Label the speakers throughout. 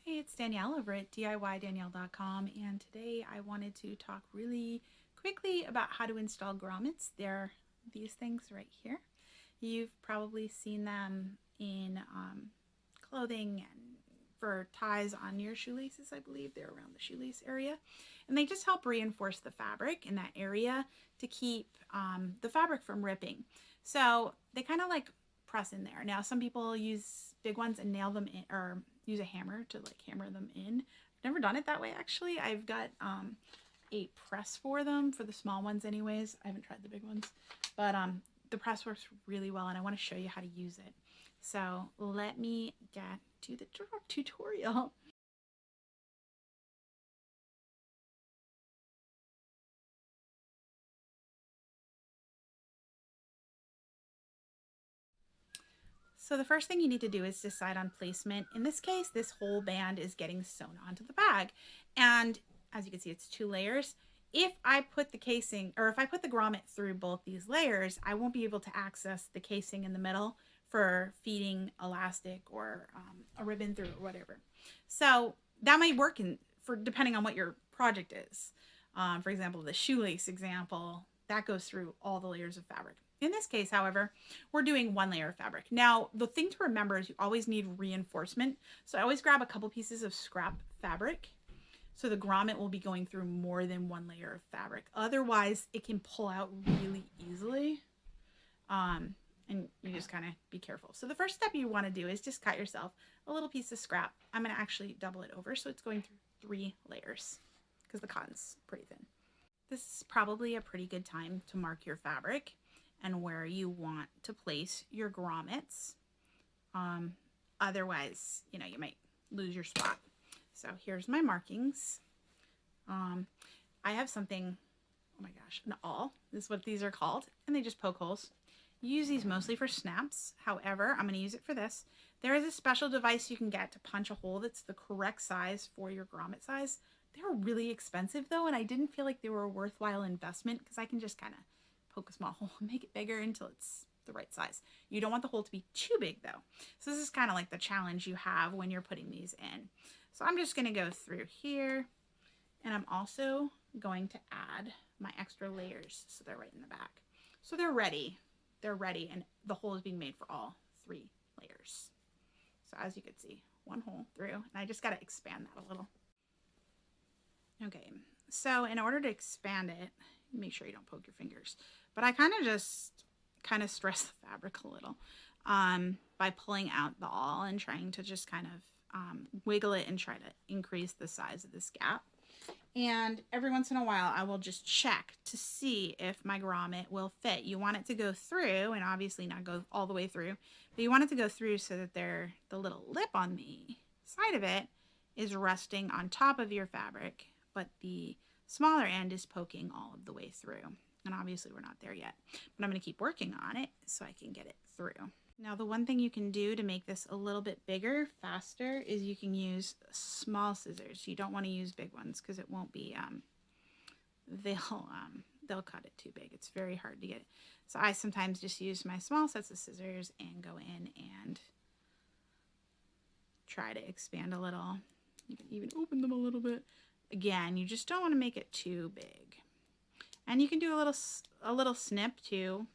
Speaker 1: Hey, it's Danielle over at DIYDanielle.com, and today I wanted to talk really quickly about how to install grommets. They're these things right here. You've probably seen them in clothing and for ties on your shoelaces. I believe they're around the shoelace area, and they just help reinforce the fabric in that area to keep the fabric from ripping. So they kind of like press in there. Now some people use big ones and nail them in, or use a hammer to like hammer them in. I've never done it that way actually. I've got a press for them, for the small ones anyways. I haven't tried the big ones, but the press works really well, and I want to show you how to use it. So let me get to the tutorial. So the first thing you need to do is decide on placement. In this case, this whole band is getting sewn onto the bag. And as you can see, it's 2 layers. If I put the casing, or if I put the grommet through both these layers, I won't be able to access the casing in the middle for feeding elastic or a ribbon through or whatever. So that might work for depending on what your project is. For example, the shoelace example, that goes through all the layers of fabric. In this case, however, we're doing 1 layer of fabric. Now, the thing to remember is you always need reinforcement. So I always grab a couple pieces of scrap fabric. So the grommet will be going through more than 1 layer of fabric. Otherwise, it can pull out really easily. And you just kind of be careful. So the first step you want to do is just cut yourself a little piece of scrap. I'm going to actually double it over so it's going through 3 layers because the cotton's pretty thin. This is probably a pretty good time to mark your fabric and where you want to place your grommets. Otherwise, you might lose your spot. So here's my markings. I have something, oh my gosh, an awl is what these are called, and they just poke holes. You use these mostly for snaps. However, I'm going to use it for this. There is a special device you can get to punch a hole that's the correct size for your grommet size. They're really expensive though, and I didn't feel like they were a worthwhile investment because I can just kind of poke a small hole and make it bigger until it's the right size. You don't want the hole to be too big though. So this is kind of like the challenge you have when you're putting these in. So I'm just going to go through here, and I'm also going to add my extra layers so they're right in the back. So they're ready. They're ready, and the hole is being made for all 3 layers. So as you can see, 1 hole through, and I just got to expand that a little. Okay, so in order to expand it, make sure you don't poke your fingers, but I kind of stress the fabric a little by pulling out the awl and trying to just kind of wiggle it and try to increase the size of this gap. And every once in a while I will just check to see if my grommet will fit. You want it to go through, and obviously not go all the way through, but you want it to go through so that the little lip on the side of it is resting on top of your fabric, but the smaller end is poking all of the way through. And obviously we're not there yet, but I'm going to keep working on it so I can get it through. Now the one thing you can do to make this a little bit bigger, faster, is you can use small scissors. You don't want to use big ones because it won't be, they'll cut it too big. It's very hard to get it. So I sometimes just use my small sets of scissors and go in and try to expand a little. You can even open them a little bit. Again, you just don't want to make it too big. And you can do a little snip too,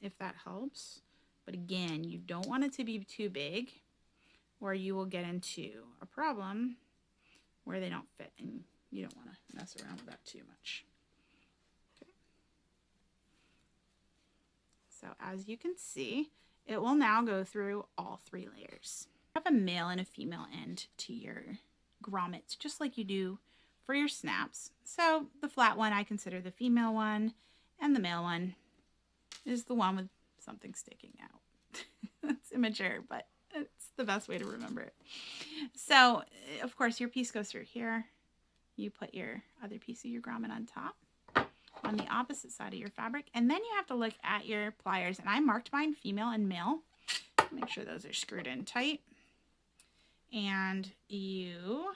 Speaker 1: if that helps. But again, you don't want it to be too big, or you will get into a problem where they don't fit, and you don't want to mess around with that too much. Okay. So as you can see, it will now go through all 3 layers. You have a male and a female end to your grommets, just like you do for your snaps. So the flat one I consider the female one, and the male one is the one with something sticking out. It's immature, but it's the best way to remember it. So of course your piece goes through here. You put your other piece of your grommet on top on the opposite side of your fabric, and then you have to look at your pliers, and I marked mine female and male. Make sure those are screwed in tight, and you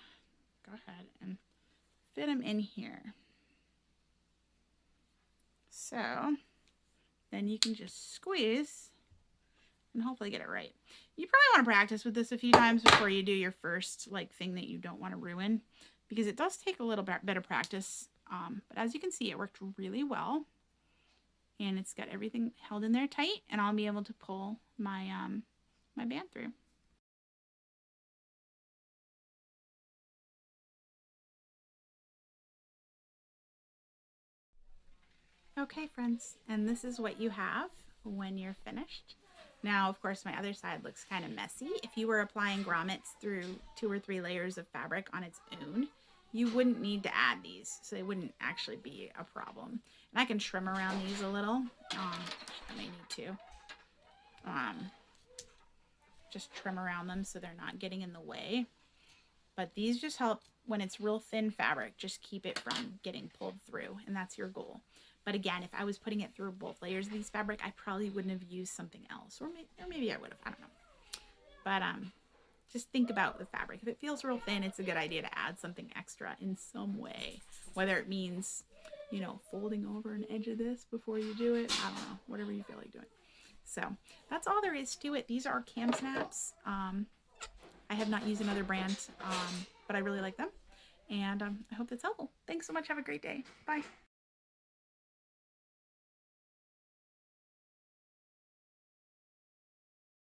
Speaker 1: go ahead and fit them in here. So then you can just squeeze and hopefully get it right. You probably want to practice with this a few times before you do your first like thing that you don't want to ruin, because it does take a little bit better practice. But as you can see, it worked really well, and it's got everything held in there tight, and I'll be able to pull my my band through. Okay, friends, and this is what you have when you're finished. Now, of course, my other side looks kind of messy. If you were applying grommets through 2 or 3 layers of fabric on its own, you wouldn't need to add these, so they wouldn't actually be a problem. And I can trim around these a little. I may need to. Just trim around them so they're not getting in the way. But these just help when it's real thin fabric, just keep it from getting pulled through, and that's your goal. But again, if I was putting it through both layers of these fabric, I probably wouldn't have used something else, or maybe I would have, I don't know. But just think about the fabric. If it feels real thin, it's a good idea to add something extra in some way, whether it means, you know, folding over an edge of this before you do it. I don't know, whatever you feel like doing. So that's all there is to it. These are KAMsnaps. I have not used another brand, but I really like them. And I hope that's helpful. Thanks so much. Have a great day. Bye.